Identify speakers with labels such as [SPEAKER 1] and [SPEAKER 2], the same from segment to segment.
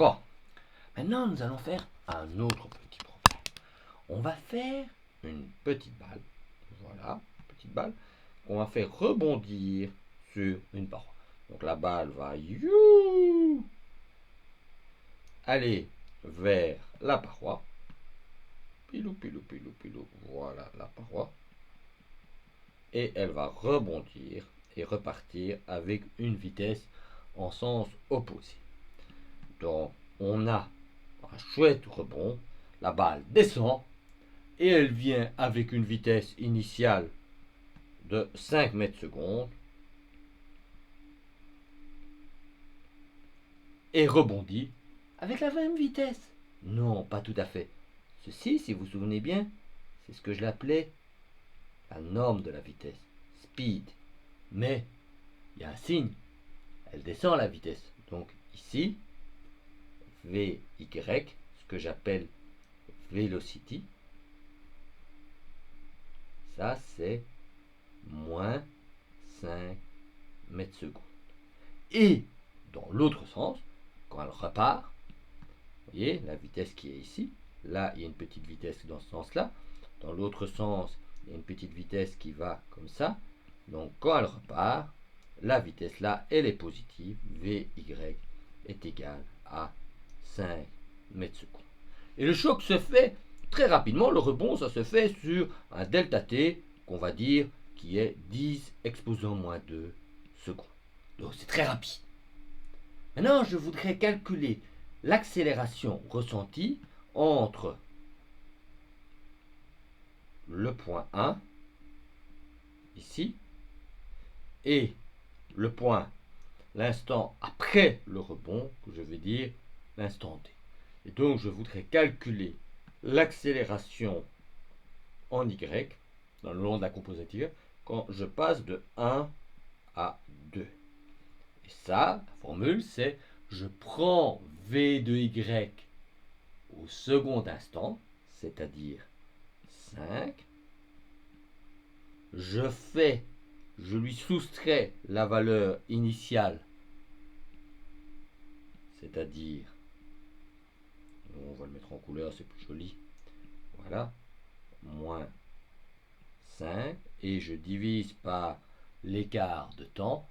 [SPEAKER 1] Bon, maintenant nous allons faire un autre petit problème. On va faire une petite balle, voilà, petite balle, qu'on va faire rebondir sur une paroi. Donc la balle va aller vers la paroi. Pilou, pilou, pilou, pilou, voilà la paroi. Et elle va rebondir et repartir avec une vitesse en sens opposé. Donc on a un chouette rebond, la balle descend et elle vient avec une vitesse initiale de 5 mètres secondes et rebondit avec la même vitesse. Non, pas tout à fait. Ceci, si vous vous souvenez bien, c'est ce que je l'appelais la norme de la vitesse, speed. Mais il y a un signe, elle descend la vitesse. Donc ici, Vy, ce que j'appelle velocity, ça c'est moins 5 mètres secondes. Et dans l'autre sens, quand elle repart, vous voyez la vitesse qui est ici, là il y a une petite vitesse dans ce sens-là, dans l'autre sens il y a une petite vitesse qui va comme ça, donc quand elle repart, la vitesse là elle est positive, Vy est égal à 5 mètres secondes. Et le choc se fait très rapidement, le rebond ça se fait sur un delta t qu'on va dire qui est 10 exposant moins 2 secondes. Donc c'est très rapide. Maintenant je voudrais calculer l'accélération ressentie entre le point 1 ici et le point, l'instant après le rebond, que je vais dire l'instant t. Et donc je voudrais calculer l'accélération en y dans le long de la composite y quand je passe de 1 à 2. Et ça, la formule c'est je prends v de y au second instant, c'est-à-dire 5, je lui soustrais la valeur initiale, c'est-à-dire, on va le mettre en couleur, c'est plus joli, voilà, moins 5, et je divise par l'écart de temps,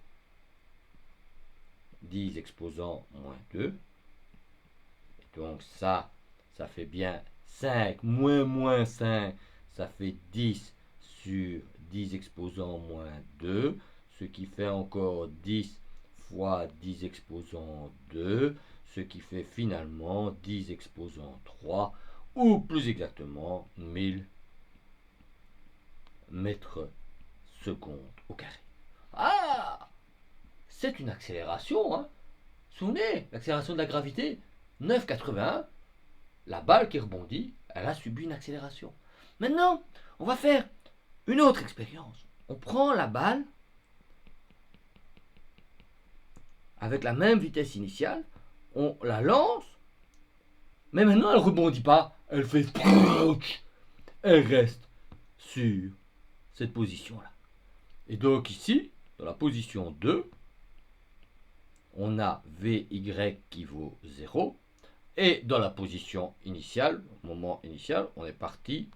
[SPEAKER 1] 10 exposant moins 2, donc ça fait bien 5 moins 5, ça fait 10 sur 10 exposant moins 2, ce qui fait encore 10 fois 10 exposant 2, ce qui fait finalement 10 exposant 3, ou plus exactement 1000 mètres secondes au carré. Ah, c'est une accélération, hein. Souvenez, l'accélération de la gravité, 9,81, la balle qui rebondit, elle a subi une accélération. Maintenant, on va faire une autre expérience. On prend la balle avec la même vitesse initiale, on la lance, mais maintenant elle ne rebondit pas, elle fait elle reste sur cette position-là. Et donc ici, dans la position 2, on a Vy qui vaut 0, et dans la position initiale, au moment initial, on est parti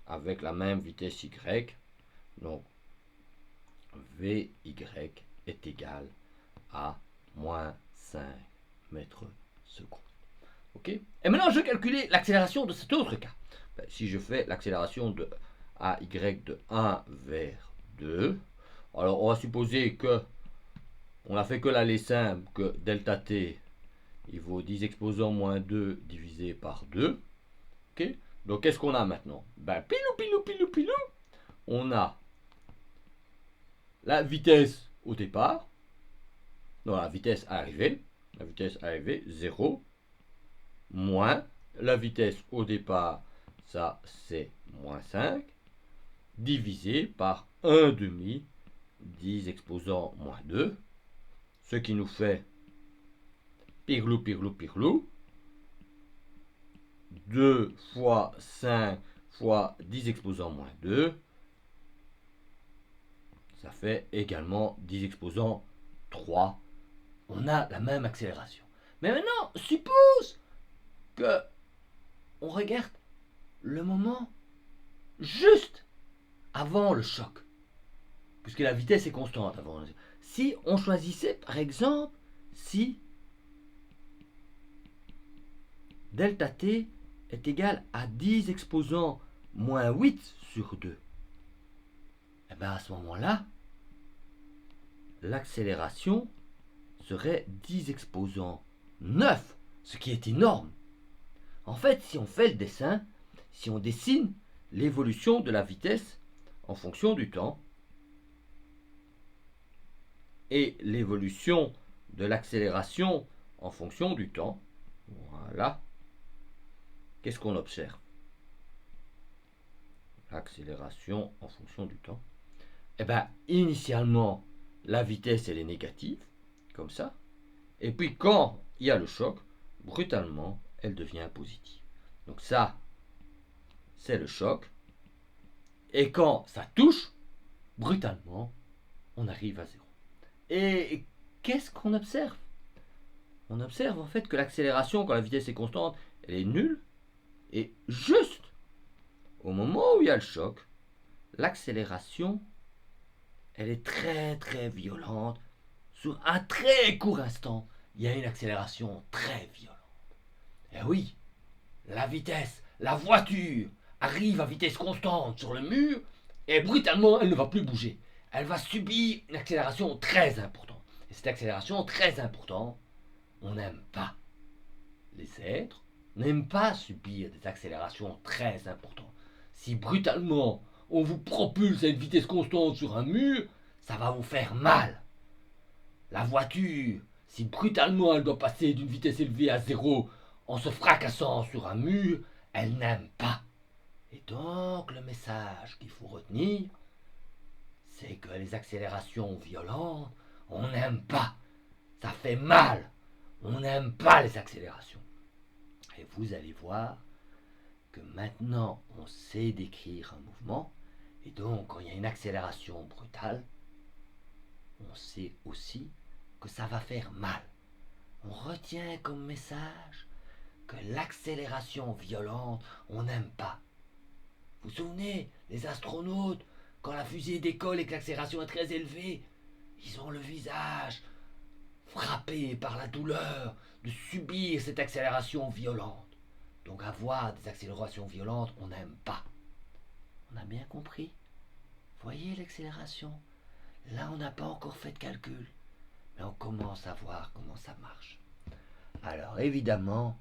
[SPEAKER 1] avec la même vitesse y, donc Vy est égal à moins 5 mètres secondes. Ok. Et maintenant, je vais calculer l'accélération de cet autre cas. Si je fais l'accélération de AY de 1 vers 2, alors on va supposer que on n'a fait que l'aller simple, que delta t il vaut 10 exposant moins 2 divisé par 2. Okay. Donc qu'est-ce qu'on a maintenant? Pilou, on a la vitesse au départ, non, la vitesse arrivée, 0, moins la vitesse au départ, ça c'est moins 5, divisé par 1 demi, 10 exposant moins 2, ce qui nous fait pirlou, 2 fois 5 fois 10 exposant moins 2, ça fait également 10 exposant 3. On a la même accélération. Mais maintenant, suppose que on regarde le moment juste avant le choc, puisque la vitesse est constante avant. Si on choisissait, par exemple, si delta t est égal à 10 exposant moins 8 sur 2, et bien à ce moment-là, l'accélération serait 10 exposant 9, ce qui est énorme. En fait, si on fait le dessin, si on dessine l'évolution de la vitesse en fonction du temps et l'évolution de l'accélération en fonction du temps, voilà, qu'est-ce qu'on observe? L'accélération en fonction du temps. Eh bien, initialement, la vitesse, elle est négative, comme ça. Et puis, quand il y a le choc, brutalement, elle devient positive. Donc ça, c'est le choc. Et quand ça touche, brutalement, on arrive à zéro. Et qu'est-ce qu'on observe? On observe en fait que l'accélération, quand la vitesse est constante, elle est nulle. Et juste au moment où il y a le choc, l'accélération, elle est très très violente. Sur un très court instant, il y a une accélération très violente. Et oui, la vitesse, la voiture arrive à vitesse constante sur le mur et brutalement, elle ne va plus bouger. Elle va subir une accélération très importante. Et cette accélération très importante, on n'aime pas. Les êtres n'aiment pas subir des accélérations très importantes. Si brutalement on vous propulse à une vitesse constante sur un mur, ça va vous faire mal. La voiture, si brutalement elle doit passer d'une vitesse élevée à zéro en se fracassant sur un mur, elle n'aime pas. Et donc le message qu'il faut retenir, c'est que les accélérations violentes, on n'aime pas. Ça fait mal. On n'aime pas les accélérations. Et vous allez voir que maintenant on sait décrire un mouvement. Et donc quand il y a une accélération brutale, on sait aussi que ça va faire mal. On retient comme message que l'accélération violente, on n'aime pas. Vous vous souvenez, les astronautes, quand la fusée décolle et que l'accélération est très élevée, ils ont le visage frappé par la douleur de subir cette accélération violente. Donc avoir des accélérations violentes, on n'aime pas. On a bien compris. Voyez l'accélération. Là, on n'a pas encore fait de calcul, mais on commence à voir comment ça marche. Alors évidemment,